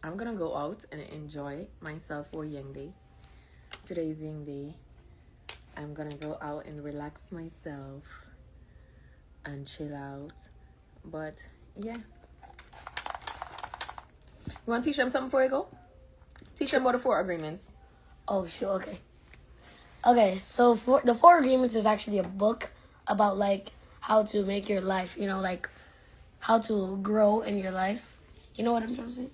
I'm gonna go out and enjoy myself for Yang Day. Today is Yang Day. I'm gonna go out and relax myself and chill out. But yeah. You want to teach them something before I go? Teach them about the 4 agreements. Oh, sure. Okay. Okay, so the 4 agreements is actually a book about like how to make your life, like how to grow in your life. You know what I'm trying to say?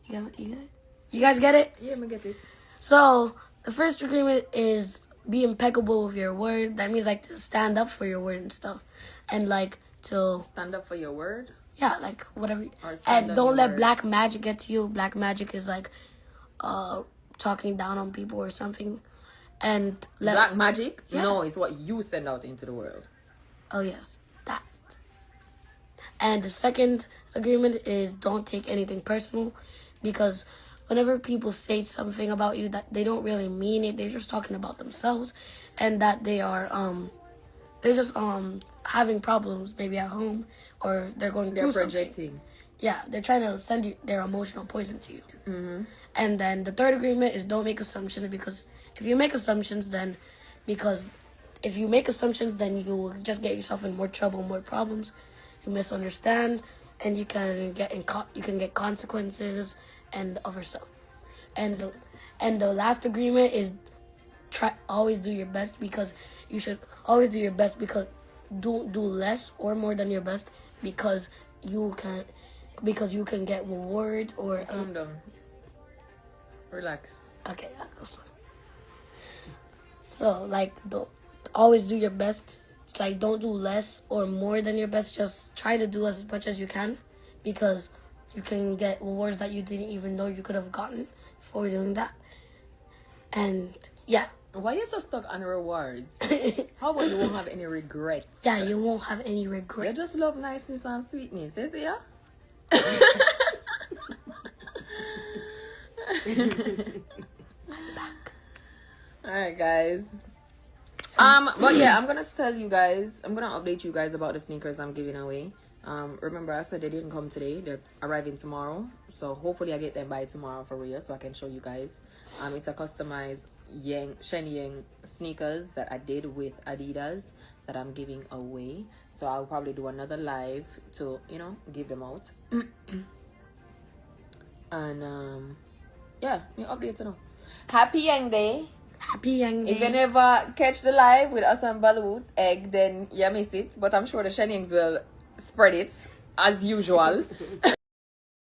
You get it? You guys get it? Yeah, I'm gonna get it. So the first agreement is be impeccable with your word. That means like to stand up for your word and stuff, and like to Stand up for your word. yeah, like whatever. Or stand And on don't your let word. black magic get to you. Black magic is like talking down on people or something. And Black magic? Yeah. No, it's what you send out into the world. Oh yes, that. And the second agreement is don't take anything personal, because whenever people say something about you that they don't really mean it, they're just talking about themselves, and that they are they're just having problems maybe at home, or they're going They're through something. projecting. Yeah, they're trying to send you their emotional poison to you. Mm-hmm. And then the third agreement is don't make assumptions, because if you make assumptions, then you will just get yourself in more trouble, more problems. You misunderstand, and you can get consequences and other stuff. And the last agreement is always do your best, because you should always do your best, because do less or more than your best, because you can get rewards or Calm down. Relax. okay, I'll go slow. So like always do your best. It's like don't do less or more than your best. Just try to do as much as you can, because you can get rewards that you didn't even know you could have gotten for doing that. And yeah. Why are you so stuck on rewards? How about you won't have any regrets? Yeah, you won't have any You regrets. just love niceness and sweetness, Shenseea? Alright, guys. But yeah, I'm gonna update you guys about the sneakers I'm giving away. Remember I said they didn't come today. They're arriving tomorrow. So hopefully I get them by tomorrow for real, so I can show you guys. It's a customized Shenseea sneakers that I did with Adidas that I'm giving away. So I'll probably do another live to, give them out. And yeah, me update you know. Happy Yang Day. Happy Young Day. If you never catch the live with us and Balut egg, then you miss it. But I'm sure the Shenseas will spread it as usual.